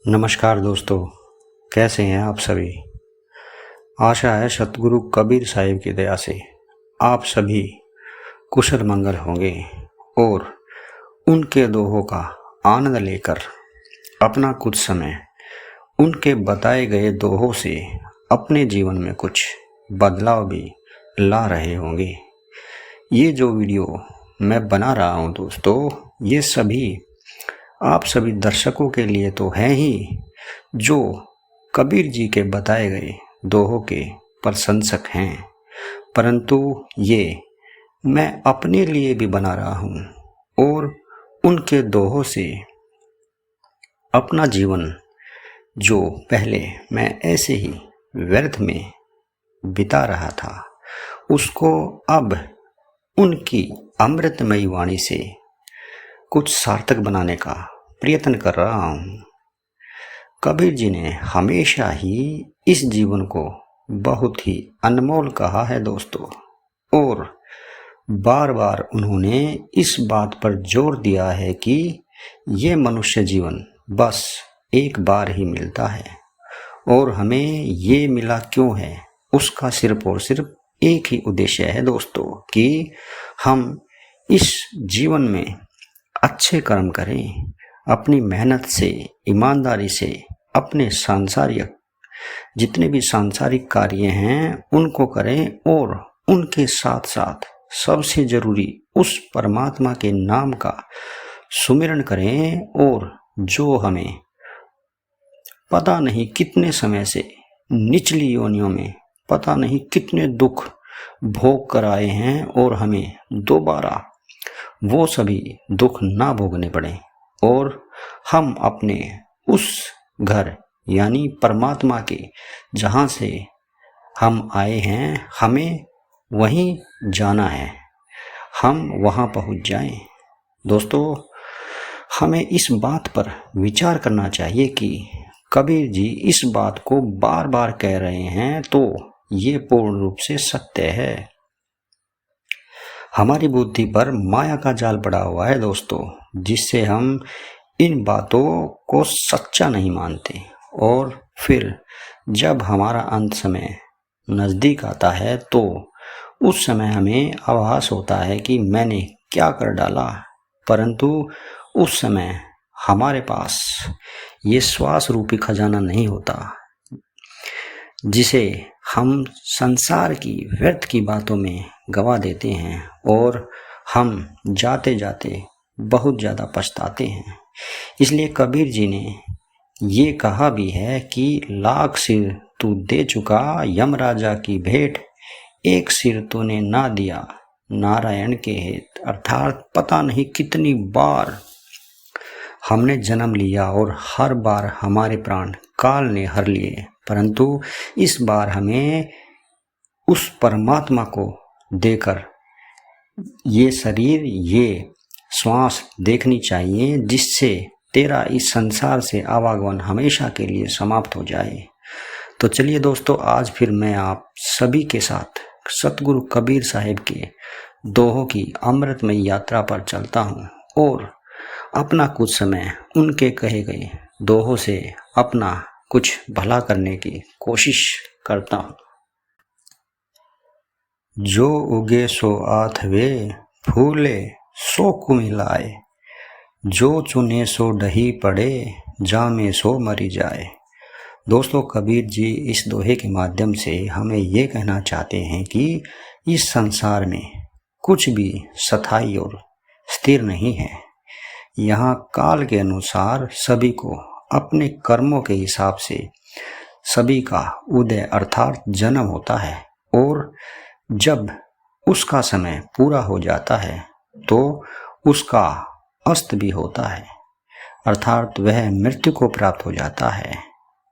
नमस्कार दोस्तों, कैसे हैं आप सभी। आशा है सतगुरु कबीर साहिब की दया से आप सभी कुशल मंगल होंगे और उनके दोहों का आनंद लेकर अपना कुछ समय उनके बताए गए दोहों से अपने जीवन में कुछ बदलाव भी ला रहे होंगे। ये जो वीडियो मैं बना रहा हूँ दोस्तों, ये सभी आप सभी दर्शकों के लिए तो हैं ही जो कबीर जी के बताए गए दोहों के प्रशंसक हैं, परंतु ये मैं अपने लिए भी बना रहा हूँ और उनके दोहों से अपना जीवन जो पहले मैं ऐसे ही व्यर्थ में बिता रहा था, उसको अब उनकी अमृतमयी वाणी से कुछ सार्थक बनाने का प्रयत्न कर रहा हूँ। कबीर जी ने हमेशा ही इस जीवन को बहुत ही अनमोल कहा है दोस्तों, और बार बार उन्होंने इस बात पर जोर दिया है कि ये मनुष्य जीवन बस एक बार ही मिलता है और हमें ये मिला क्यों है, उसका सिर्फ और सिर्फ एक ही उद्देश्य है दोस्तों कि हम इस जीवन में अच्छे कर्म करें, अपनी मेहनत से, ईमानदारी से अपने सांसारिक जितने भी सांसारिक कार्य हैं उनको करें और उनके साथ साथ सबसे जरूरी उस परमात्मा के नाम का सुमिरन करें, और जो हमें पता नहीं कितने समय से निचली योनियों में पता नहीं कितने दुख भोग कर आए हैं और हमें दोबारा वो सभी दुख ना भोगने पड़े और हम अपने उस घर यानी परमात्मा के जहाँ से हम आए हैं, हमें वहीं जाना है, हम वहाँ पहुँच जाएं। दोस्तों, हमें इस बात पर विचार करना चाहिए कि कबीर जी इस बात को बार बार कह रहे हैं तो ये पूर्ण रूप से सत्य है। हमारी बुद्धि पर माया का जाल पड़ा हुआ है दोस्तों, जिससे हम इन बातों को सच्चा नहीं मानते और फिर जब हमारा अंत समय नज़दीक आता है तो उस समय हमें आभास होता है कि मैंने क्या कर डाला, परंतु उस समय हमारे पास ये श्वास रूपी खजाना नहीं होता जिसे हम संसार की व्यर्थ की बातों में गवा देते हैं और हम जाते जाते बहुत ज़्यादा पछताते हैं। इसलिए कबीर जी ने ये कहा भी है कि लाख सिर तू दे चुका यमराजा की भेंट, एक सिर तूने ना दिया नारायण के हेत। अर्थात पता नहीं कितनी बार हमने जन्म लिया और हर बार हमारे प्राण काल ने हर लिए, परंतु इस बार हमें उस परमात्मा को देकर ये शरीर, ये श्वास देखनी चाहिए जिससे तेरा इस संसार से आवागमन हमेशा के लिए समाप्त हो जाए। तो चलिए दोस्तों, आज फिर मैं आप सभी के साथ सतगुरु कबीर साहिब के दोहों की अमृतमयी यात्रा पर चलता हूँ और अपना कुछ समय उनके कहे गए दोहों से अपना कुछ भला करने की कोशिश करता हूँ। जो उगे सो आठवे, फूले सो कुमिलाए, जो चुने सो ढही पड़े, जामे सो मरी जाए। दोस्तों, कबीर जी इस दोहे के माध्यम से हमें ये कहना चाहते हैं कि इस संसार में कुछ भी स्थायी और स्थिर नहीं है। यहाँ काल के अनुसार सभी को अपने कर्मों के हिसाब से सभी का उदय अर्थात जन्म होता है और जब उसका समय पूरा हो जाता है तो उसका अस्त भी होता है, अर्थात वह मृत्यु को प्राप्त हो जाता है।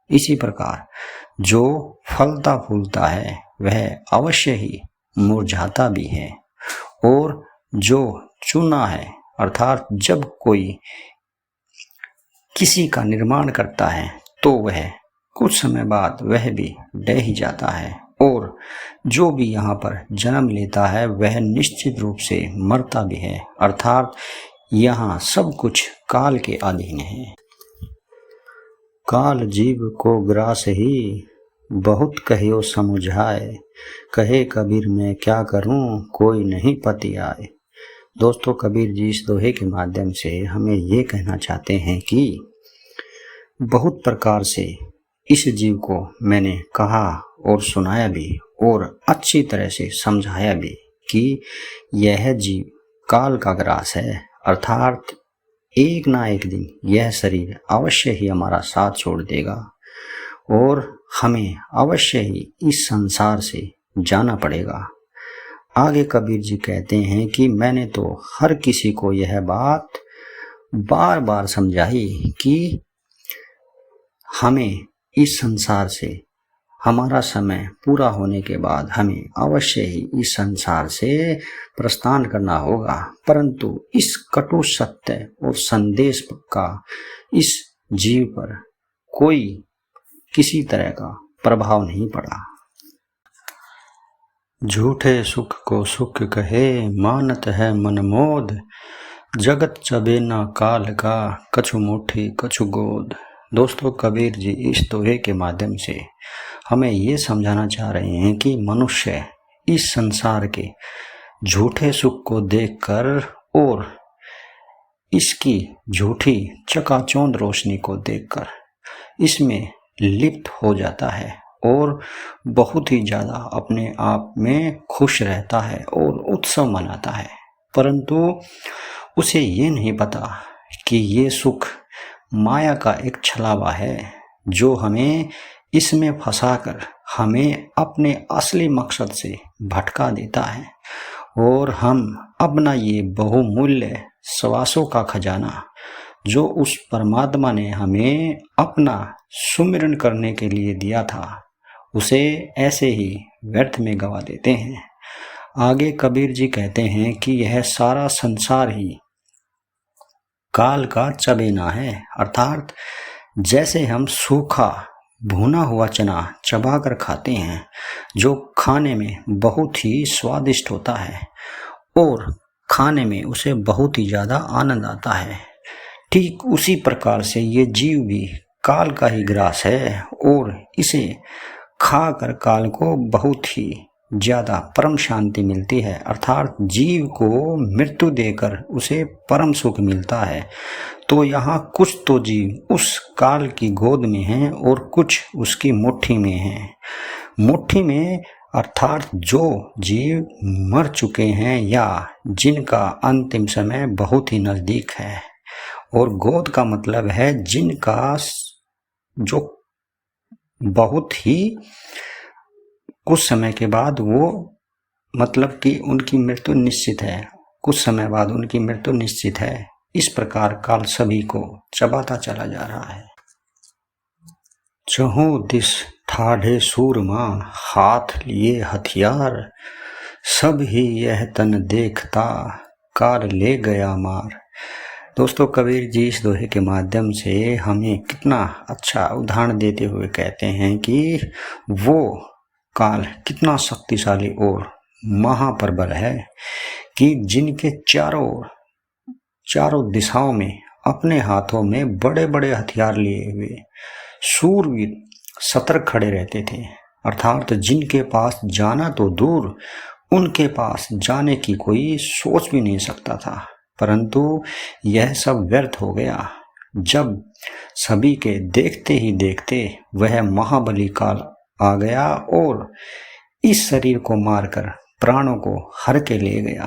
इसी प्रकार जो फलता फूलता है वह अवश्य ही मुरझाता भी है, और जो चुना है अर्थात जब कोई किसी का निर्माण करता है तो वह कुछ समय बाद वह भी ढह ही जाता है, और जो भी यहाँ पर जन्म लेता है वह निश्चित रूप से मरता भी है, अर्थात यहाँ सब कुछ काल के अधीन है। काल जीव को ग्रास ही, बहुत कहियो समुझाए, कहे कबीर मैं क्या करूं, कोई नहीं पति आए। दोस्तों, कबीर जी इस दोहे के माध्यम से हमें ये कहना चाहते हैं कि बहुत प्रकार से इस जीव को मैंने कहा और सुनाया भी और अच्छी तरह से समझाया भी कि यह जीव काल का ग्रास है, अर्थात एक ना एक दिन यह शरीर अवश्य ही हमारा साथ छोड़ देगा और हमें अवश्य ही इस संसार से जाना पड़ेगा। आगे कबीर जी कहते हैं कि मैंने तो हर किसी को यह बात बार बार समझाई कि हमें इस संसार से हमारा समय पूरा होने के बाद हमें अवश्य ही इस संसार से प्रस्थान करना होगा, परंतु इस कटु सत्य और संदेश का इस जीव पर कोई किसी तरह का प्रभाव नहीं पड़ा। झूठे सुख को सुख कहे, मानत है मनमोद, जगत चबेना काल का, कछु मुट्ठी कछु गोद। दोस्तों, कबीर जी इस दोहे के माध्यम से हमें ये समझाना चाह रहे हैं कि मनुष्य इस संसार के झूठे सुख को देखकर और इसकी झूठी चकाचौंध रोशनी को देखकर इसमें लिप्त हो जाता है और बहुत ही ज़्यादा अपने आप में खुश रहता है और उत्सव मनाता है, परंतु उसे ये नहीं पता कि ये सुख माया का एक छलावा है जो हमें इसमें फंसाकर हमें अपने असली मकसद से भटका देता है और हम अपना ये बहुमूल्य श्वासों का खजाना जो उस परमात्मा ने हमें अपना सुमिरन करने के लिए दिया था उसे ऐसे ही व्यर्थ में गंवा देते हैं। आगे कबीर जी कहते हैं कि यह सारा संसार ही काल का चबेना है, अर्थात जैसे हम सूखा भुना हुआ चना चबाकर खाते हैं जो खाने में बहुत ही स्वादिष्ट होता है और खाने में उसे बहुत ही ज़्यादा आनंद आता है, ठीक उसी प्रकार से ये जीव भी काल का ही ग्रास है और इसे खाकर काल को बहुत ही ज़्यादा परम शांति मिलती है, अर्थात जीव को मृत्यु देकर उसे परम सुख मिलता है। तो यहाँ कुछ तो जीव उस काल की गोद में हैं और कुछ उसकी मुट्ठी में हैं। मुट्ठी में अर्थात जो जीव मर चुके हैं या जिनका अंतिम समय बहुत ही नज़दीक है, और गोद का मतलब है जिनका जो बहुत ही कुछ समय के बाद वो मतलब कि उनकी मृत्यु निश्चित है, कुछ समय बाद उनकी मृत्यु निश्चित है। इस प्रकार काल सभी को चबाता चला जा रहा है। चहुं दिस ठाढ़े सूरमा, हाथ लिए हथियार, सब ही यह तन देखता, काल ले गया मार। दोस्तों, कबीर जी इस दोहे के माध्यम से हमें कितना अच्छा उदाहरण देते हुए कहते हैं कि वो काल कितना शक्तिशाली और महाप्रबल है कि जिनके चारों दिशाओं में अपने हाथों में बड़े बड़े हथियार लिए हुए शूरवीर सतर्क खड़े रहते थे, अर्थात जिनके पास जाना तो दूर उनके पास जाने की कोई सोच भी नहीं सकता था। परंतु यह सब व्यर्थ हो गया जब सभी के देखते ही देखते वह महाबली काल आ गया और इस शरीर को मारकर प्राणों को हर के ले गया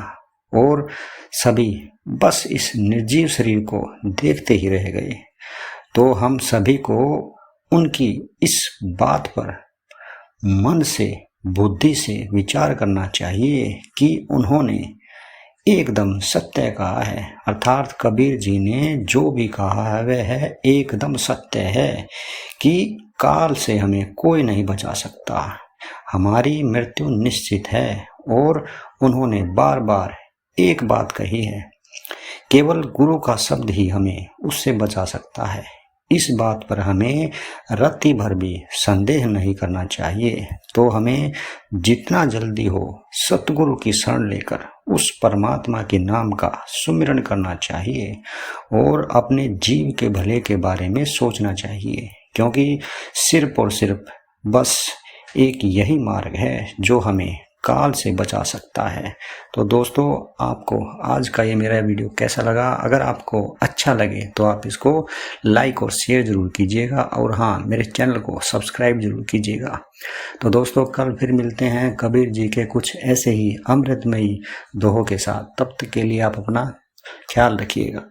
और सभी बस इस निर्जीव शरीर को देखते ही रह गए। तो हम सभी को उनकी इस बात पर मन से बुद्धि से विचार करना चाहिए कि उन्होंने एकदम सत्य कहा है, अर्थात कबीर जी ने जो भी कहा है वह एकदम सत्य है कि काल से हमें कोई नहीं बचा सकता, हमारी मृत्यु निश्चित है। और उन्होंने बार बार एक बात कही है, केवल गुरु का शब्द ही हमें उससे बचा सकता है। इस बात पर हमें रत्ती भर भी संदेह नहीं करना चाहिए। तो हमें जितना जल्दी हो सतगुरु की शरण लेकर उस परमात्मा के नाम का सुमिरन करना चाहिए और अपने जीव के भले के बारे में सोचना चाहिए क्योंकि सिर्फ और सिर्फ बस एक यही मार्ग है जो हमें काल से बचा सकता है। तो दोस्तों, आपको आज का ये मेरा वीडियो कैसा लगा? अगर आपको अच्छा लगे तो आप इसको लाइक और शेयर ज़रूर कीजिएगा, और हाँ, मेरे चैनल को सब्सक्राइब ज़रूर कीजिएगा। तो दोस्तों, कल फिर मिलते हैं कबीर जी के कुछ ऐसे ही अमृतमयी दोहों के साथ। तब तक के लिए आप अपना ख्याल रखिएगा।